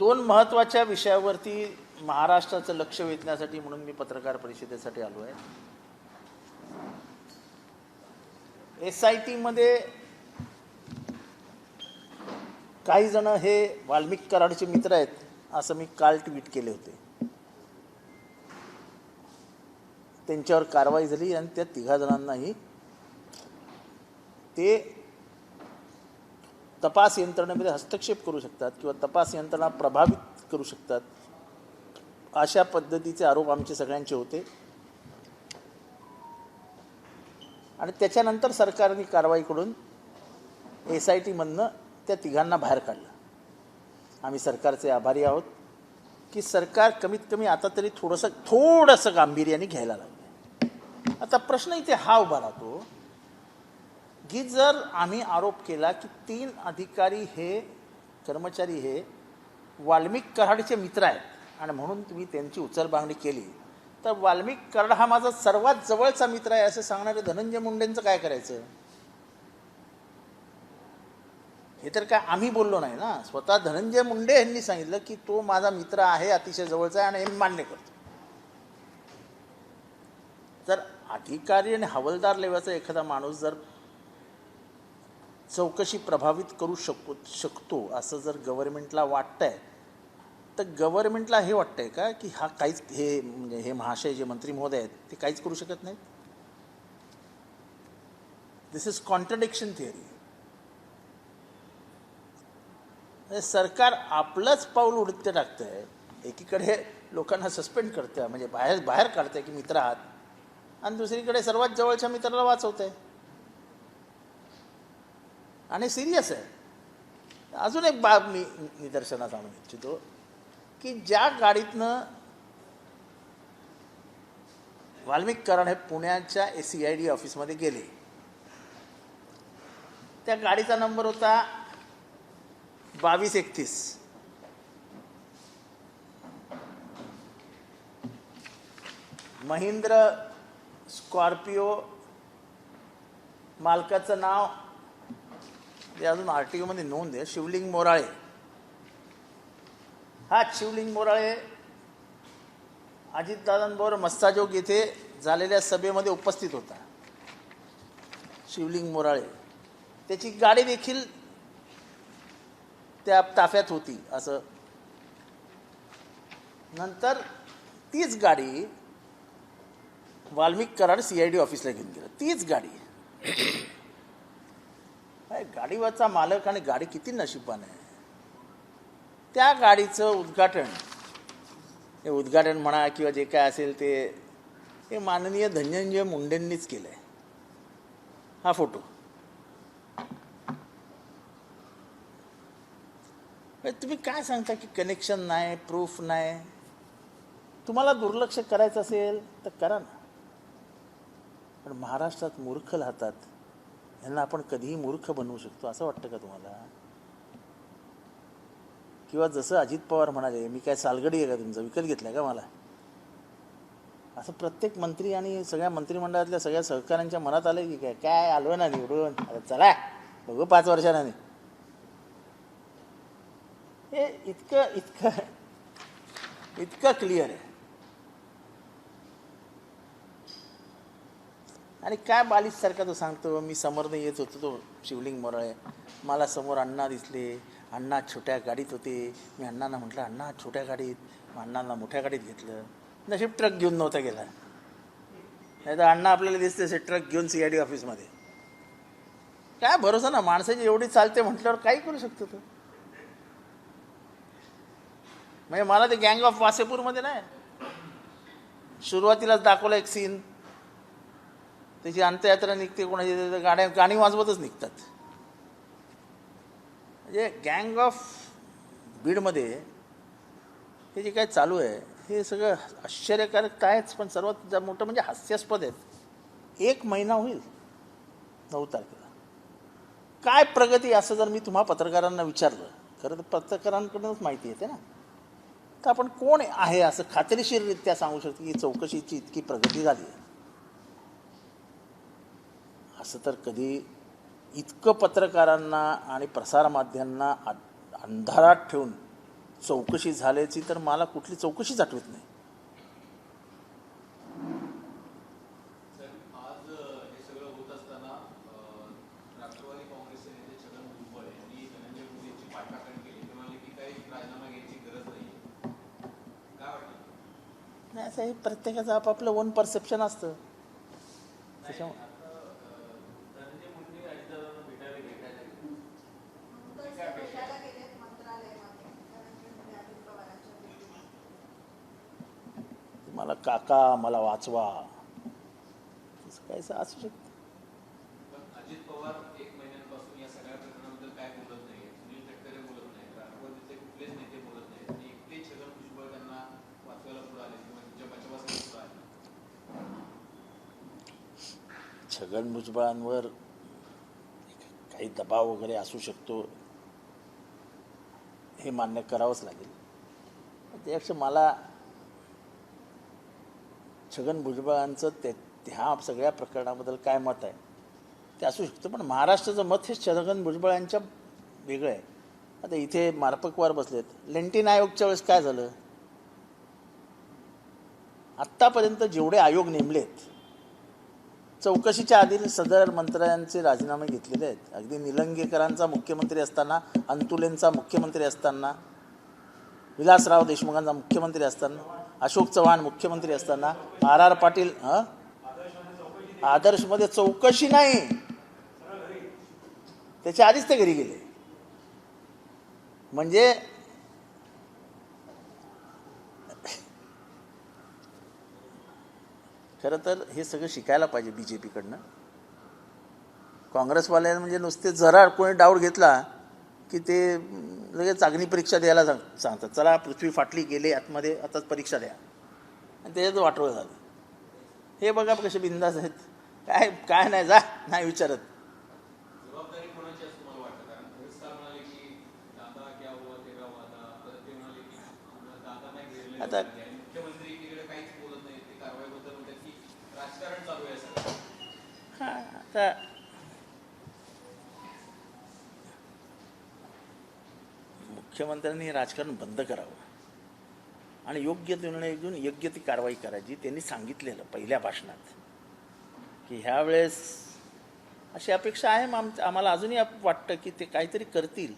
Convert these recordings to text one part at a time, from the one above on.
दोन महत्त्वाच्या विषयावरती महाराष्ट्राचं लक्ष वेधण्यासाठी म्हणून मी पत्रकार परिषदेसाठी आलो आहे. SIT मध्ये काही जण हे वाल्मिक कराडचे मित्र आहेत असं मी काल ट्विट केले होते. त्यांच्यावर कारवाई झाली आणि त्या तिघा जणांनाही ते तपास यंत्रणेमध्ये हस्तक्षेप करू शकतात किंवा तपास यंत्रणा प्रभावित करू शकतात अशा पद्धतीचे आरोप आमचे सगळ्यांचे होते. आणि त्याच्यानंतर सरकारने कारवाई करून SIT मधनं त्या तिघांना बाहेर काढलं. आम्ही सरकारचे आभारी आहोत की सरकार कमीत कमी आता तरी थोडंसं गांभीर्याने घ्यायला लागलं. आता प्रश्न इथे हा उभा राहतो की जर आम्ही आरोप केला की 3 अधिकारी हे कर्मचारी हे वाल्मिक कराडचे मित्र आहेत आणि म्हणून तुम्ही त्यांची उचलबांगणी केली, तर वाल्मिक कराड हा माझा सर्वात जवळचा मित्र आहे असं सांगणारे धनंजय मुंडेंचं काय करायचं? हे तर काय आम्ही बोललो नाही ना, स्वतः धनंजय मुंडे यांनी सांगितलं की तो माझा मित्र आहे, अतिशय जवळचा आहे आणि हे मान्य करतो. जर अधिकारी आणि हवालदार लेवलचा एखादा माणूस जर चौकशी प्रभावित करू शकतो असं जर गव्हर्नमेंटला वाटतंय, तर गव्हर्नमेंटला हे वाटतंय का की हा काहीच हे महाशय जे मंत्री महोदय आहेत ते काहीच करू शकत नाहीत? दिस इज कॉन्ट्रडिक्शन थिअरी. सरकार आपलंच पाऊल उडते टाकतंय. एकीकडे लोकांना सस्पेंड करतंय, म्हणजे बाहेर काढतंय की मित्र आहात, आणि दुसरीकडे सर्वात जवळच्या मित्राला वाचवतंय आणि सिरियस आहे. अजून एक बाब मी निदर्शनास आणू इच्छितो की ज्या गाडीतनं वाल्मिक कराड हे पुण्याच्या CID ऑफिसमध्ये गेले, त्या गाडीचा नंबर होता 2231. महिंद्र स्कॉर्पिओ, मालकाचं नाव ते अजून RTO मध्ये नोंद आहे, शिवलिंग मोराळे. हा शिवलिंग मोराळे अजितदादांबरोबर मस्साजोग येथे झालेल्या सभेमध्ये उपस्थित होता. शिवलिंग मोराळे, त्याची गाडी देखील त्या ताफ्यात होती. असं नंतर तीच गाडी वाल्मिक कराड CID ऑफिसला घेऊन गेलं. तीच गाडी. गाडीवरचा मालक आणि गाडी किती नशिबान आहे. त्या गाडीचं उद्घाटन म्हणा किंवा जे काय असेल ते हे माननीय धनंजय मुंडेंनीच केलंय. हा फोटो तुम्ही काय सांगता की कनेक्शन नाही, प्रूफ नाही. तुम्हाला दुर्लक्ष करायचं असेल तर करा ना, पण महाराष्ट्रात मूर्ख राहतात, यांना आपण कधीही मूर्ख बनवू शकतो असं वाटतं का तुम्हाला? किंवा जसं अजित पवार म्हणाले, मी काय सालगडी आहे का तुमचा, विकत घेतलाय का मला? असं प्रत्येक मंत्री आणि सगळ्या मंत्रिमंडळातल्या सगळ्या सहकाऱ्यांच्या मनात आलं की काय आलो ना निवडून, आता चला बघू 5 वर्षांनी. हे इतकं क्लिअर आहे. आणि काय बालिशसारखा तो सांगतो, मी समोरनं येत होतो तो शिवलिंग मोराळे, मला समोर अण्णा दिसले, अण्णा छोट्या गाडीत होते, मी अण्णांना म्हटलं अण्णा छोट्या गाडीत, मग अण्णांना मोठ्या गाडीत घेतलं. नशीब ट्रक घेऊन नव्हता गेला, नाही तर अण्णा आपल्याला दिसते असे ट्रक घेऊन CID ऑफिसमध्ये. काय भरोसा ना, माणसाची एवढी चालते म्हटल्यावर काही करू शकतो तो. म्हणजे मला ते गँग ऑफ वासेपूरमध्ये नाही, सुरुवातीलाच दाखवलं एक सीन, त्याची अंत्ययात्रा निघते, कोणाची गाणी वाजवतच निघतात. म्हणजे गँग ऑफ बीडमध्ये हे जे काय चालू आहे हे सगळं आश्चर्यकारक आहेच, पण सर्वात मोठं म्हणजे हास्यास्पद आहेत. 1 महिना होईल 9 तारखेला. काय प्रगती असं जर मी तुम्हा पत्रकारांना विचारलं, खरं तर पत्रकारांकडूनच माहिती येते ना, तर आपण कोण आहे असं खात्रीशीररित्या सांगू शकतो की चौकशीची इतकी प्रगती झाली आहे? असं तर कधी इतकं पत्रकारांना आणि प्रसारमाध्यमांना अंधारात ठेवून चौकशी झाल्याची तर मला कुठली चौकशीच आठवत नाही. आज हे सगळं होत असताना राष्ट्रवादी काँग्रेसचे नेते छगन भुजबळ यांनी धनंजय मुंडेंची पाठराखण केली. ते म्हणाले की काही राजीनामा घ्यायची गरज नाही. काय वाटतं? नाही, असं हे प्रत्येकाचं आपापलं ओन परसेप्शन असतं. त्याच्यामुळे धनंजय मुंडे अजितदादांना भेटायला मला काका मला वाचवा असं काय असू शकतं. पण अजित पवार 1 महिन्यांपासून या सगळ्या प्रकरणाबद्दल काय बोलत नाही. सुनील तटकरे बोलत नाही, राष्ट्रवादीचे कुठलेच नेते बोलत नाहीत आणि एकटे छगन भुजबळ त्यांना वाचवायला पुढे आले किंवा त्यांच्या बचावासाठी पुढे आले. छगन भुजबळांवर काही दबाव वगैरे असू शकतो हे मान्य करावंच लागेल. त्यापेक्षा मला छगन भुजबळांचं ह्या सगळ्या प्रकरणाबद्दल काय मत आहे ते असू शकतं, पण महाराष्ट्राचं मत हे छगन भुजबळांच्या वेगळं आहे. आता इथे मारपकवार बसलेत. लेंटिन आयोगच्या वेळेस काय झालं? आत्तापर्यंत जेवढे आयोग नेमलेत चौकशीच्या आधी सदर मंत्र्यांचे राजीनामे घेतलेले आहेत. अगदी निलंगेकरांचा मुख्यमंत्री असताना, अंतुलेंचा मुख्यमंत्री असताना, विलासराव देशमुखांचा मुख्यमंत्री असताना, अशोक चव्हाण मुख्यमंत्री असताना, आर पाटील आदर्शमध्ये चौकशी नाही, त्याच्या आधीच ते घरी गेले. म्हणजे खरं तर हे सगळं शिकायला पाहिजे BJP-कडनं. काँग्रेसवाल्यांना म्हणजे नुसते जरा कोणी डाऊट घेतला की ते लगेच अग्नी परीक्षा द्यायला सांगतात. चला पृथ्वी फाटली, गेले आतमध्ये, आताच परीक्षा द्या, आणि त्याच्यात वाटोळं झालं. हे बघा कसे बिंदास आहेत. काय काय नाही, जा नाही विचारत. जबाबदारी कोणाची असं मला वाटतं? कारण फरिस्तार म्हणाले की दादा क्या हुआ तेरा वादा, तर ते म्हणाले की दादा नाही घेरले आता मुख्यमंत्री एकीकडे काहीच बोलत नाही. ते कारवाईबद्दल म्हणतात की राजकारण चालू आहे सगळं. हां, आता मुख्यमंत्र्यांनी राजकारण बंद करावं आणि योग्य निर्णय घेऊन योग्य ती कारवाई करायची. त्यांनी सांगितलेलं पहिल्या भाषणात की ह्यावेळेस अशी अपेक्षा आहे. आम्हाला अजूनही वाटतं की ते काहीतरी करतील.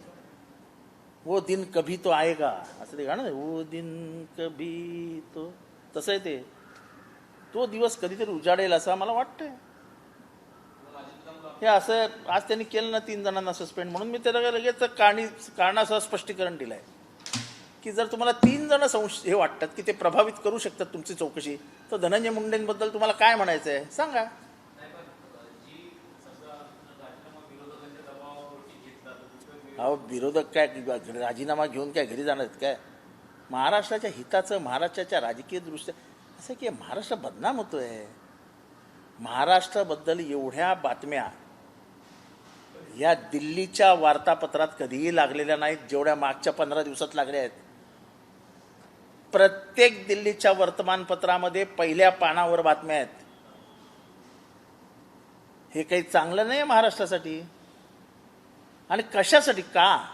वो दिन कभी तो आएगा असं ते गाणं, वो दिन कभी तो, तसं आहे ते. तो दिवस कधीतरी उजाडेल असं आम्हाला वाटतंय. हे असं आज त्यांनी केलं ना 3 जणांना सस्पेंड, म्हणून मी त्याला लगेच कारणासह स्पष्टीकरण दिलं आहे की जर तुम्हाला 3 जण हे वाटतात की ते प्रभावित करू शकतात तुमची चौकशी, तर धनंजय मुंडेंबद्दल तुम्हाला काय म्हणायचं आहे सांगा. अहो, विरोधक काय राजीनामा घेऊन काय घरी जाणार आहेत काय? महाराष्ट्राच्या हिताचं, महाराष्ट्राच्या राजकीय दृष्ट्या असं की महाराष्ट्र बदनाम होतोय. महाराष्ट्राबद्दल एवढ्या बातम्या या दिल्लीच्या वार्तापत्रात कधीही लागलेल्या नाहीत जेवढ्या मागच्या 15 दिवसात लागल्या आहेत. प्रत्येक दिल्लीच्या वर्तमानपत्रामध्ये पहिल्या पानावर बातम्या आहेत. हे काही चांगलं नाही महाराष्ट्रासाठी. आणि कशासाठी? का?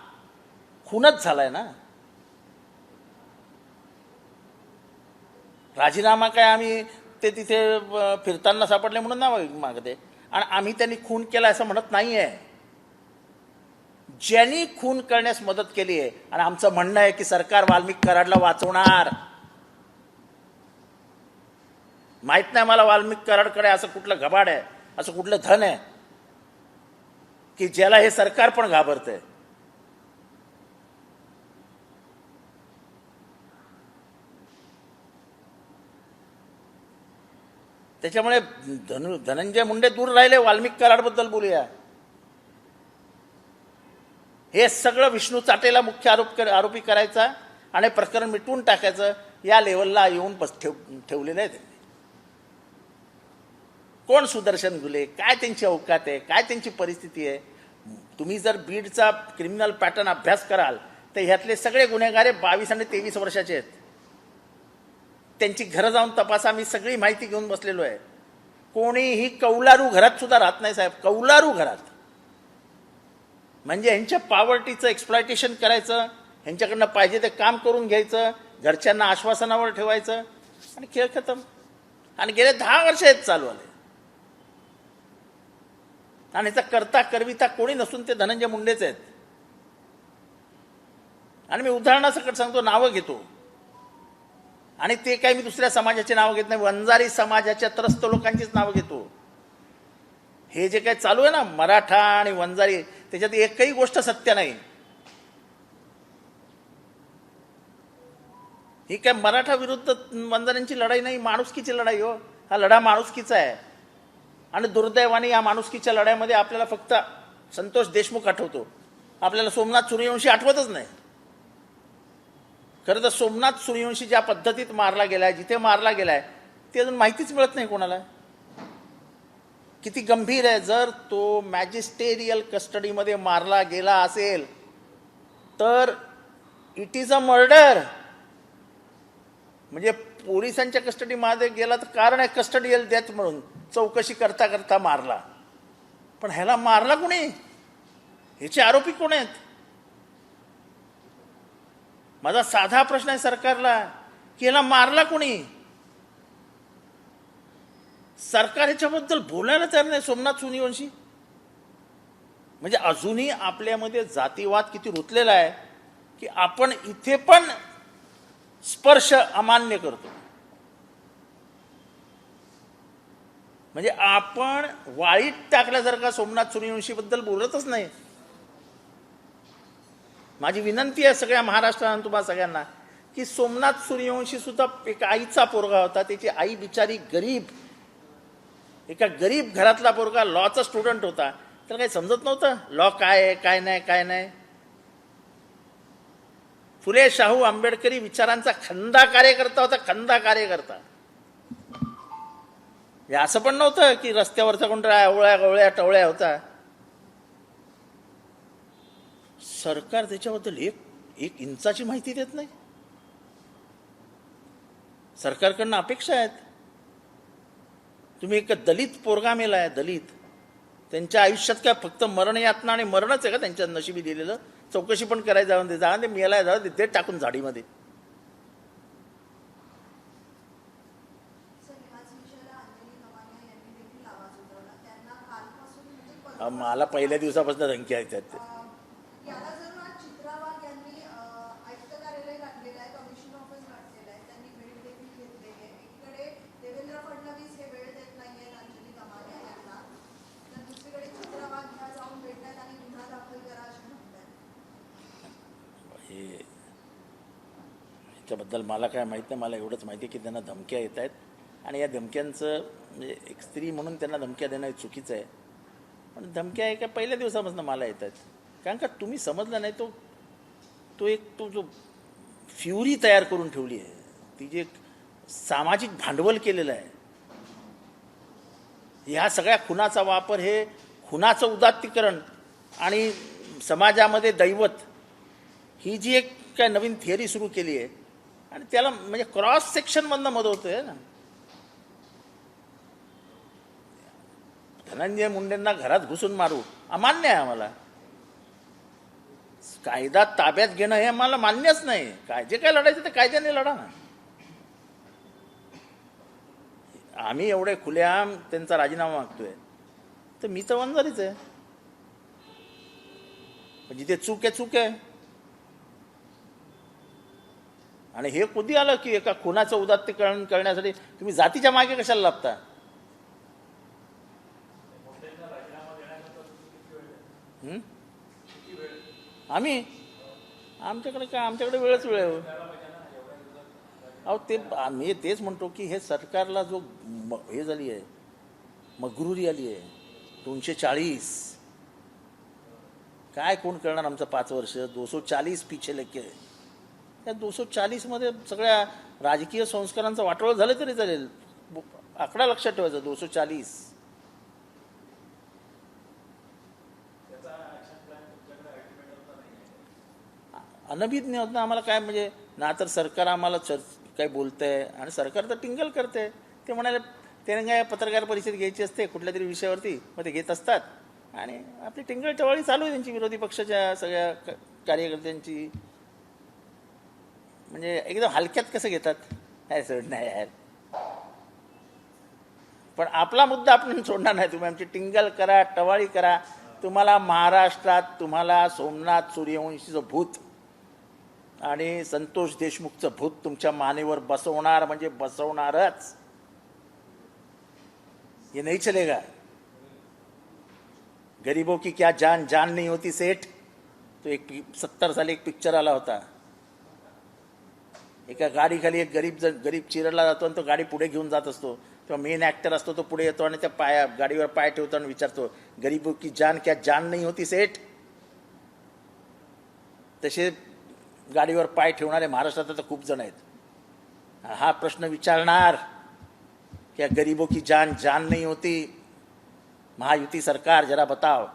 खूनच झालाय ना. राजीनामा काय आम्ही ते तिथे फिरताना सापडले म्हणून ना मागते, आणि आम्ही त्यांनी खून केला असं म्हणत नाहीये. ज्यांनी खून करण्यास मदत केली आहे, आणि आमचं म्हणणं आहे की सरकार वाल्मिक कराडला वाचवणार. माहित नाही मला वाल्मिक कराडकडे असं कुठलं घबाड आहे, असं कुठलं धन आहे की ज्याला हे सरकार पण घाबरतंय. त्याच्यामुळे धनंजय मुंडे दूर राहिले. वाल्मिक कराडबद्दल बोलूया. हे सगळं विष्णू चाटेला मुख्य आरोपी करायचा आणि प्रकरण मिटवून टाकायचं या लेवलला येऊन ठेवलेलं आहे त्यांनी. कोण सुदर्शन घुले, काय त्यांची अवकात आहे, काय त्यांची परिस्थिती आहे. तुम्ही जर बीडचा क्रिमिनल पॅटर्न अभ्यास कराल तर ह्यातले सगळे गुन्हेगार 22 आणि 23 वर्षाचे आहेत. त्यांची घरं जाऊन तपासा, मी सगळी माहिती घेऊन बसलेलो आहे. कोणीही कौलारू घरात सुद्धा राहत नाही साहेब, कौलारू घरात. म्हणजे ह्यांच्या पॉवर्टीचं एक्सप्लॉयटेशन करायचं, ह्यांच्याकडनं पाहिजे ते काम करून घ्यायचं, घरच्यांना आश्वासनावर ठेवायचं आणि खेळ खतम. आणि गेले 10 वर्ष हेच चालू आले. आणि ह्याचा करता करविता कोणी नसून ते धनंजय मुंडेच आहेत. आणि मी उदाहरणासकट सांगतो, नावं घेतो, आणि ते काही मी दुसऱ्या समाजाची नावं घेत नाही, वंजारी समाजाच्या त्रस्त लोकांचीच नावं घेतो. हे जे काही चालू आहे ना मराठा आणि वंजारी, त्याच्यात एकही गोष्ट सत्य नाही. ही काय मराठा विरुद्ध वंजाऱ्यांची लढाई नाही, माणुसकीची लढाई हो. हा लढा माणुसकीचा आहे. आणि दुर्दैवाने या माणुसकीच्या लढ्यामध्ये आपल्याला फक्त संतोष देशमुख आठवतो, आपल्याला सोमनाथ सूर्यवंशी आठवतच नाही. खरं तर सोमनाथ सूर्यवंशी ज्या पद्धतीत मारला गेलाय, जिथे मारला गेलाय, ते अजून माहितीच मिळत नाही कोणाला. किती गंभीर आहे. जर तो मॅजिस्टेरियल कस्टडीमध्ये मारला गेला असेल तर इट इज अ मर्डर. म्हणजे पोलिसांच्या कस्टडीमध्ये गेला तर कारण आहे कस्टडियल डेथ म्हणून, चौकशी करता करता मारला. पण ह्याला मारला कोणी? ह्याचे आरोपी कोण आहेत? माझा साधा प्रश्न आहे सरकारला की ह्याला मारला कोणी? सरकार ह्याच्याबद्दल बोलायला तयार नाही. सोमनाथ सूर्यवंशी म्हणजे अजूनही आपल्यामध्ये जातीवाद किती रुतलेला आहे की आपण इथे पण स्पर्श अमान्य करतो. म्हणजे आपण वाळीत टाकल्यासारखा सोमनाथ सूर्यवंशीबद्दल बोलतच नाही. माझी विनंती आहे सगळ्या महाराष्ट्रात तुम्हा सगळ्यांना की सोमनाथ सूर्यवंशी सुद्धा एक आईचा पोरगा होता. त्याची आई बिचारी गरीब, एका गरीब घरातला पोरगा, लॉचा स्टुडंट होता. तर काही समजत नव्हतं लॉ काय आहे, काय नाही, काय नाही. फुले शाहू आंबेडकरी विचारांचा खंदा कार्यकर्ता होता, खंदा कार्यकर्ता. हे असं पण नव्हतं की रस्त्यावरचा कोणता अवळ्या गवळ्या टवळ्या होता. सरकार त्याच्याबद्दल एक इंचाची माहिती देत नाही. सरकारकडनं अपेक्षा आहेत. तुम्ही एक दलित पोरगा मेलाय, दलित, त्यांच्या आयुष्यात काय फक्त मरण यातना आणि मरणच आहे का त्यांच्या नशिबी दिलेलं? चौकशी पण करायला जाऊन दे, जाऊन ते मेलाय, जाऊन ते टाकून झाडीमध्ये. मला पहिल्या दिवसापासून धमकी आहेत त्यात. त्याबद्दल मला काय माहीत नाही. मला एवढंच माहिती आहे की त्यांना धमक्या येत आहेत आणि या धमक्यांचं म्हणजे एक स्त्री म्हणून त्यांना धमक्या देणं चुकीचं आहे. पण धमक्या आहे का पहिल्या दिवसापासून मला येत आहेत. कारण का तुम्ही समजलं नाही, तो जो फ्युरी तयार करून ठेवली आहे, ती जे सामाजिक भांडवल केलेलं आहे, ह्या सगळ्या खुनाचा वापर, हे खुनाचं उदात्तीकरण आणि समाजामध्ये दैवत, ही जी एक काय नवीन थिअरी सुरू केली आहे आणि त्याला म्हणजे क्रॉस सेक्शनमधनं मदत होतोय ना. धनंजय मुंडेंना घरात घुसून मारू अमान्य आहे आम्हाला. कायदा ताब्यात घेणं हे आम्हाला मान्यच नाही. जे काय लढायचं ते कायद्याने लढा ना. आम्ही एवढे खुलेआम त्यांचा राजीनामा मागतोय तर मी तर वंजारीच आहे. जिथे चूक आहे चूक आहे. आणि हे कधी आलं की एका खुनाचं उदात्तीकरण करण्यासाठी तुम्ही जातीच्या मागे कशाला लागता? आमच्याकडे वेळच वेळ आहे. अहो मी तेच म्हणतो की हे सरकारला जो हे झाली आहे, मगरुरी आली आहे, 240 काय कोण करणार आमचं 5 वर्ष? 240 पिछे लेके. त्या 240 मध्ये सगळ्या राजकीय संस्कारांचं वाटोळं झालं तरी चालेल. आकडा लक्षात ठेवायचा 240. अनभिज्ञ होत ना आम्हाला काय. म्हणजे ना तर सरकार आम्हाला काय बोलतंय आणि सरकार तर टिंगल करते. ते म्हणाले त्याने काय पत्रकार परिषद घ्यायची असते कुठल्या तरी विषयावरती, मग ते घेत असतात आणि आपली टिंगल टवाळी चालू आहे त्यांची, विरोधी पक्षाच्या सगळ्या कार्यकर्त्यांची. म्हणजे एकदम हलक्यात कसं घेतात, काय सोडणार यार. पण आपला मुद्दा आपण सोडणार नाही. तुम्ही आमची टिंगल करा, टवाळी करा, तुम्हाला महाराष्ट्रात तुम्हाला सोमनाथ सूर्यवंशीचं भूत आणि संतोष देशमुखचं भूत तुमच्या मानेवर बसवणार म्हणजे बसवणारच. ये नहीं चलेगा. गरीबों की क्या जान जान नहीं होती सेठ. तो एक 70 साली एक पिक्चर आला होता. एका गाडीखाली एक गरीब चिरडला जातो आणि तो गाडी पुढे घेऊन जात असतो. तेव्हा मेन ॲक्टर असतो, तो पुढे येतो आणि त्या गाडीवर पाय ठेवतो आणि विचारतो, गरीबों की जान क्या जान नहीं होती सेठ. तसे गाडीवर पाय ठेवणारे महाराष्ट्रात तर खूप जण आहेत. हा प्रश्न विचारणार क्या गरीबों की जान जान नहीं होती. महायुति सरकार जरा बताओ.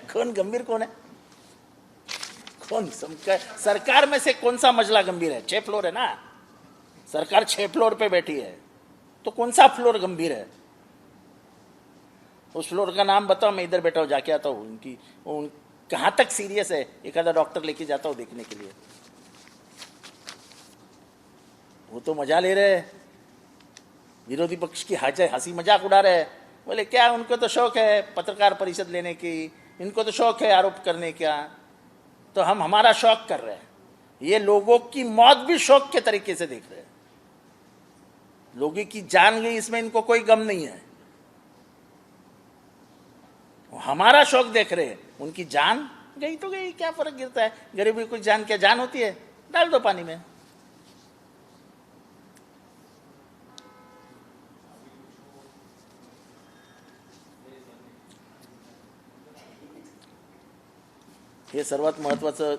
कौन गंभीर कौन है? कौन सरकार में से कौन सा मजला गंभीर है? 6 फ्लोर है ना. सरकार 6 फ्लोर पे बैठी है, तो कौन सा फ्लोर गंभीर है? उस फ्लोर का नाम बताओ, मैं इधर बैठा हूँ, जाके आता हूँ. उनकी कहाँ तक सीरियस है, एक आधा डॉक्टर लेके जाता हूँ देखने के लिए. वो तो मजा ले रहे हैं, विरोधी पक्ष की हंसी मजाक उड़ा रहे हैं. बोले क्या उनको तो शौक है पत्रकार परिषद लेने की, इनको तो शौक है आरोप करने का, तो हम हमारा शौक कर रहे हैं. ये लोगों की मौत भी शौक के तरीके से देख रहे हैं. लोगों की जान गई इसमें इनको कोई गम नहीं है. हमारा शौक देख रहे हैं. उनकी जान गई तो गई, क्या फर्क गिरता है. गरीबी की जान क्या जान होती है? डाल दो पानी में. ये सर्वात महत्वाचं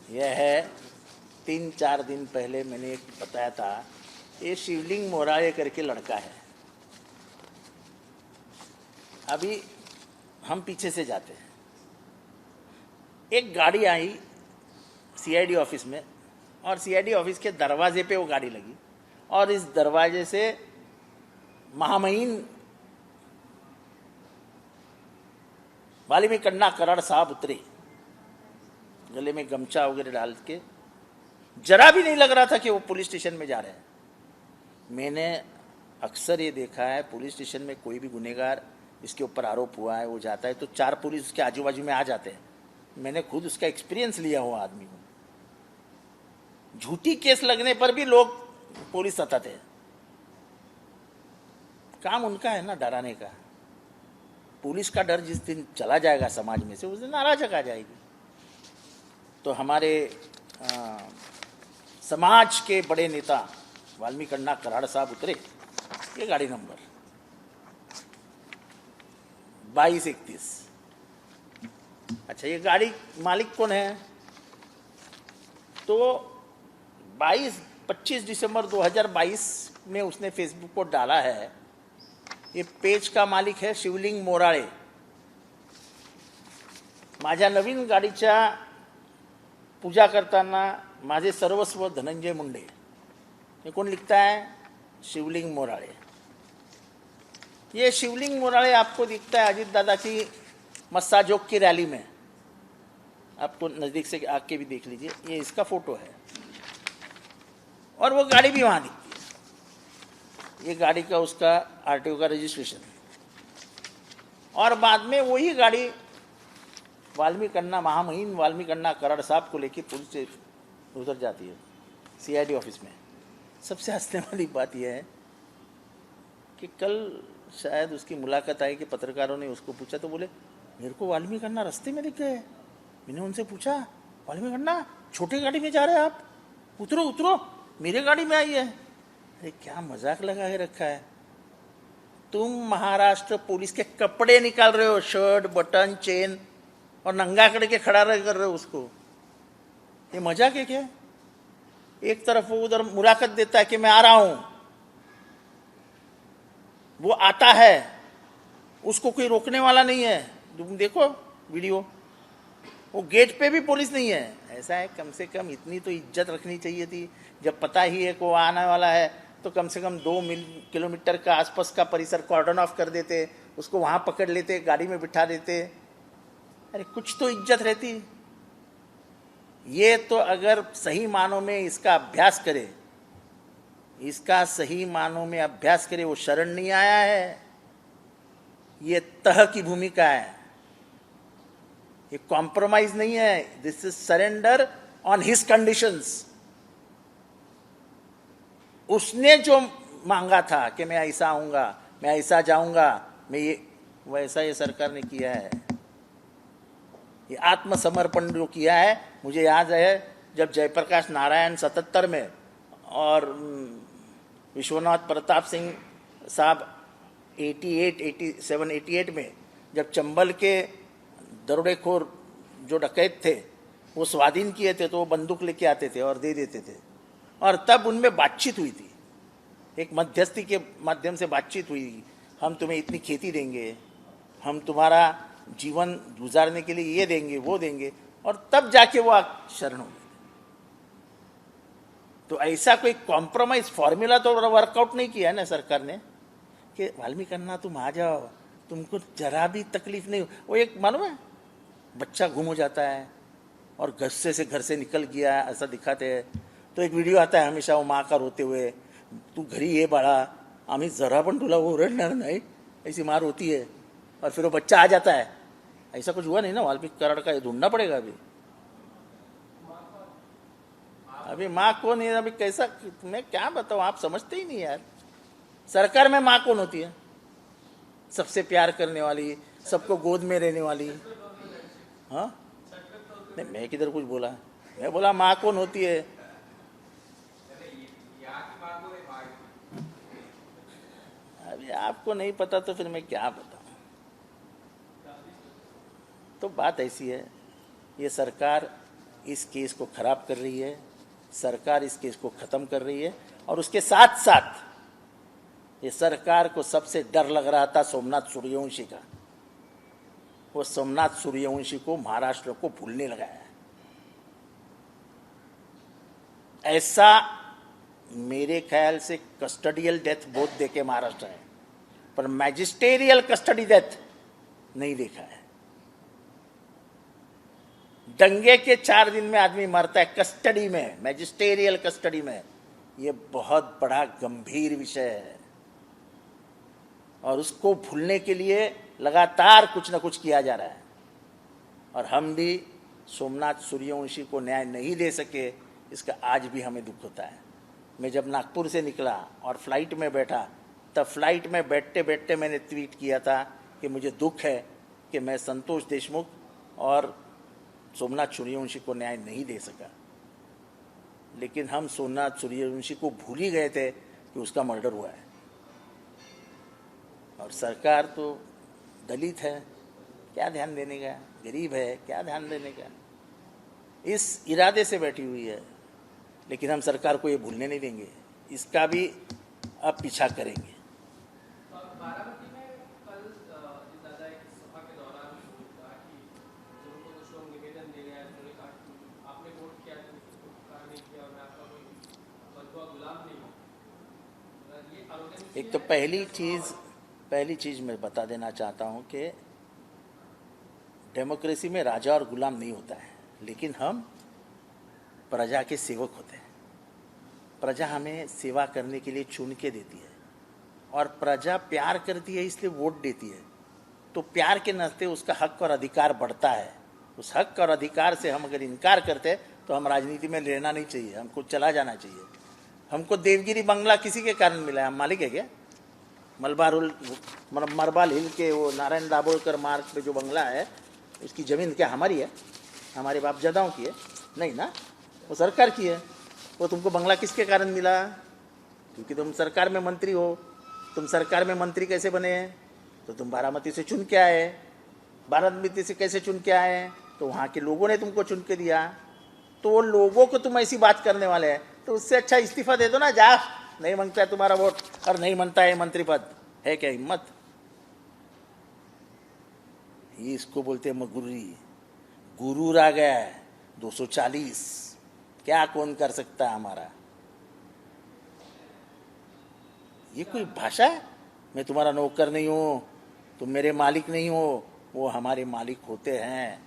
यह है. 3-4 दिन पहले मैंने एक बताया था, ये शिवलिंग मोराळे करके लड़का है. अभी हम पीछे से जाते हैं. एक गाड़ी आई सीआईडी ऑफिस में, और सीआईडी ऑफिस के दरवाजे पे वो गाड़ी लगी, और इस दरवाजे से महामहिम वाल्मीकि कन्ना कराड़ साहब उतरे, गले में गमछा वगैरह डाल के. जरा भी नहीं लग रहा था कि वो पुलिस स्टेशन में जा रहे हैं. मैंने अक्सर ये देखा है, पुलिस स्टेशन में कोई भी गुनहगार इसके ऊपर आरोप हुआ है, वो जाता है तो 4 पुलिस उसके आजू बाजू में आ जाते हैं. मैंने खुद उसका एक्सपीरियंस लिया हुआ आदमी को. झूठी केस लगने पर भी लोग पुलिस सताते हैं. काम उनका है ना डराने का. पुलिस का डर जिस दिन चला जाएगा समाज में से, उस दिन अराजक आ जाएगी. तो हमारे समाज के बड़े नेता वाल्मीकि कन्ना कराड़ साहब उतरे. ये गाड़ी नंबर 2231. अच्छा, ये गाड़ी मालिक कौन है? तो 25 दिसंबर 2022 में उसने फेसबुक पर डाला है. ये पेज का मालिक है शिवलिंग मोराळे. माझ्या नवीन गाडीच्या पूजा करताना माझे सर्वस्व धनंजय मुंडे. ये कौन लिखता है? शिवलिंग मोराळे. ये शिवलिंग मोराळे आपको दिखता है अजीत दादा की मस्साजोक की रैली में. आपको नज़दीक से आके भी देख लीजिए, ये इसका फोटो है, और वो गाड़ी भी वहाँ दिखती है. ये गाड़ी का उसका आरटीओ का रजिस्ट्रेशन. और बाद में वही गाड़ी वाल्मीकि कन्ना महामहिम वाल्मीकि कन्ना कराड़ साहब को लेके पुलिस से उतर जाती है सीआईडी ऑफिस में. सबसे हंसने वाली बात यह है कि कल शायद उसकी मुलाकात आई कि पत्रकारों ने उसको पूछा, तो बोले मेरे को वाल्मीकि कन्ना रास्ते में दिख गए. मैंने उनसे पूछा, वाल्मीकि कन्ना छोटी गाड़ी में जा रहे हैं आप? उतरो उतरो, मेरे गाड़ी में आई है. अरे क्या मजाक लगा के रखा है. तुम महाराष्ट्र पुलिस के कपड़े निकाल रहे हो, शर्ट बटन चेन, और नंगा करके खड़ा रह कर रहे हो उसको. ये मजाक है क्या? एक तरफ वो उधर मुलाकात देता है कि मैं आ रहा हूं, वो आता है, उसको कोई रोकने वाला नहीं है। तुम देखो वीडियो, वो गेट पे भी पुलिस नहीं है। ऐसा है, कम से कम इतनी तो इज्जत रखनी चाहिए थी। जब पता ही है कि वो आने वाला है तो कम से कम 2 किलोमीटर का आसपास का परिसर कॉर्डन ऑफ कर देते, उसको वहाँ पकड़ लेते, गाड़ी में बिठा देते। अरे कुछ तो इज्जत रहती। ये तो अगर सही मानों में इसका अभ्यास करे, इसका सही मानों में अभ्यास करे, वो शरण नहीं आया है, ये तह की भूमिका है, ये कॉम्प्रोमाइज नहीं है। This is surrender on his conditions. उसने जो मांगा था कि मैं ऐसा आऊंगा, मैं ऐसा जाऊंगा, मैं ये, वैसा ये सरकार ने किया है। ये आत्मसमर्पण जो किया है, मुझे याद है जब जयप्रकाश नारायण 77 में और विश्वनाथ प्रताप सिंह साहब 87 में जब चंबल के दरोडेखोर जो डकैत थे वो स्वाधीन किए थे, तो वो बंदूक लेके आते थे और दे देते थे। और तब उनमें बातचीत हुई थी, एक मध्यस्थी के माध्यम से बातचीत हुई, हम तुम्हें इतनी खेती देंगे, हम तुम्हारा जीवन गुजारने के लिए ये देंगे वो देंगे, और तब जाके वो शरण हो गए। तो ऐसा कोई कॉम्प्रोमाइज फॉर्मूला तो वर्कआउट नहीं किया है ना सरकार ने कि वाल्मीकि अन्ना तुम आ जाओ, तुमको जरा भी तकलीफ नहीं। वो एक मालूम है, बच्चा गुम हो जाता है और गुस्से से घर से निकल गया ऐसा दिखाते हैं, तो एक वीडियो आता है हमेशा वो माँ का रोते हुए, तू घरी ये बाळा, आम्ही जरा पण तुला ओरडणार नाही, ऐसी मार होती है। और फिर वो बच्चा आ जाता है। ऐसा कुछ हुआ नहीं ना वाल्मीकि कराड़ का, ये ढूंढना पड़ेगा अभी। अभी माँ कौन है, अभी कैसा, मैं क्या बताऊं, आप समझते ही नहीं यार। सरकार में माँ कौन होती है? सबसे प्यार करने वाली, सबको गोद में रहने वाली। हाँ नहीं, मैं किधर कुछ बोला, मैं बोला माँ कौन होती है। अभी आपको नहीं पता तो फिर मैं क्या बताऊं। तो बात ऐसी है, ये सरकार इस केस को खराब कर रही है, सरकार इस केस को खत्म कर रही है। और उसके साथ साथ ये सरकार को सबसे डर लग रहा था सोमनाथ सूर्यवंशी का। वो सोमनाथ सूर्यवंशी को महाराष्ट्र को भूलने लगा है। ऐसा मेरे ख्याल से कस्टडियल डेथ बहुत देखे महाराष्ट्र है, पर मैजिस्टेरियल कस्टडी डेथ नहीं देखा है। दंगे के 4 दिन में आदमी मरता है कस्टडी में, मैजिस्टेरियल कस्टडी में। ये बहुत बड़ा गंभीर विषय है और उसको भूलने के लिए लगातार कुछ ना कुछ किया जा रहा है। और हम भी सोमनाथ सूर्यवंशी को न्याय नहीं दे सके, इसका आज भी हमें दुख होता है। मैं जब नागपुर से निकला और फ्लाइट में बैठा, तब फ्लाइट में बैठते बैठते मैंने ट्वीट किया था कि मुझे दुख है कि मैं संतोष देशमुख और सोमनाथ सूर्यवंशी को न्याय नहीं दे सका। लेकिन हम सोमनाथ सूर्यवंशी को भूल ही गए थे कि उसका मर्डर हुआ है। और सरकार तो दलित है, क्या ध्यान देने का, गरीब है, क्या ध्यान देने का, इस इरादे से बैठी हुई है। लेकिन हम सरकार को ये भूलने नहीं देंगे, इसका भी अब पीछा करेंगे। बारामती में कल दादा एक सभा के दौरान कहा कि उनको कुछ लोग निवेदन दे रहे हैं, उन्होंने कहा कि आपने वोट किया तो उसको उपकार नहीं किया और मैं आपका कोई बदुआ गुलाम नहीं हूँ। ये आरोप एक तो पहली चीज मैं बता देना चाहता हूँ कि डेमोक्रेसी में राजा और गुलाम नहीं होता है, लेकिन हम प्रजा के सेवक होते हैं। प्रजा हमें सेवा करने के लिए चुन के देती है और प्रजा प्यार करती है इसलिए वोट देती है। तो प्यार के नाते उसका हक और अधिकार बढ़ता है। उस हक और अधिकार से हम अगर इनकार करते हैं तो हम राजनीति में रहना नहीं चाहिए, हमको चला जाना चाहिए। हमको देवगिरी बंगला किसी के कारण मिला है, हम मालिक है क्या? मरबाल हिल के वो नारायण दाभोलकर मार्ग पे जो बंगला है उसकी ज़मीन क्या हमारी है? हमारे बाप जदाओं की है? नहीं ना, वो सरकार की है। वो तुमको बंगला किसके कारण मिला? क्योंकि तुम सरकार में मंत्री हो। तुम सरकार में मंत्री कैसे बने? तो तुम बारामती से चुन के आए। बारामती से कैसे चुन के आए? तो वहाँ के लोगों ने तुमको चुन के दिया। तो वो लोगों को तुम ऐसी बात करने वाले हैं, तो उससे अच्छा इस्तीफा दे दो ना। जा, नहीं मांगता है तुम्हारा वोट और नहीं मानता है मंत्री पद, है क्या हिम्मत? ये इसको बोलते हैं मगरूरी। गुरूर आ गया है 240, क्या कौन कर सकता है हमारा? ये कोई भाषा है? मैं तुम्हारा नौकर नहीं हूं, तुम मेरे मालिक नहीं हो, वो हमारे मालिक होते हैं।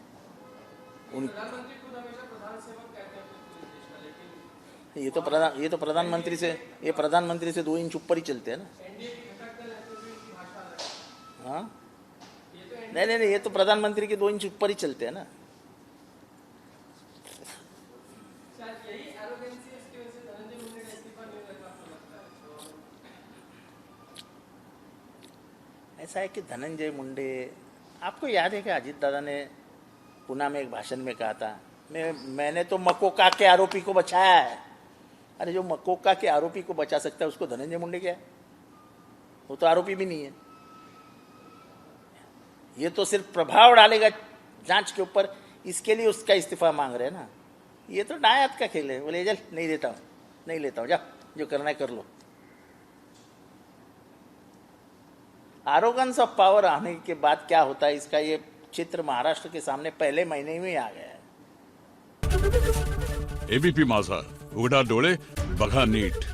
उन प्रधानमंत्री खुद हमेशा प्रधान सेवक कहते हैं अपने पूरे देश का, लेकिन ये तो प्रधानमंत्री से 2 इंच ऊपर ही चलते हैं ना। एनडीए की घटक दल है तो भी उनकी भाषा अलग है। हाँ, ये तो नहीं, ये तो प्रधानमंत्री के 2 इंच ऊपर ही चलते हैं ना। शायद यही एरोगेंसी है, इसकी वजह से धनंजय मुंडे ने इस्तीफा नहीं दिया, आपको लगता है? ऐसा है कि धनंजय मुंडे, आपको याद है कि अजीत दादा ने पुणे में एक भाषण में कहा था, मैंने तो मकोका के आरोपी को बचाया है। अरे जो मकोका के आरोपी को बचा सकता है उसको धनंजय मुंडे क्या है? वो तो आरोपी भी नहीं है। ये तो सिर्फ प्रभाव डालेगा जांच के ऊपर, इसके लिए उसका इस्तीफा मांग रहे हैं ना। ये तो डायत का खेल है। बोले चल नहीं लेता हूँ, जा जो करना है कर लो। आरोगेंस ऑफ पावर आने के बाद क्या होता है, इसका ये चित्र महाराष्ट्र के सामने पहले महीने में ही आ गया है। एबीपी माझा, उघडा डोळे बघा नीट।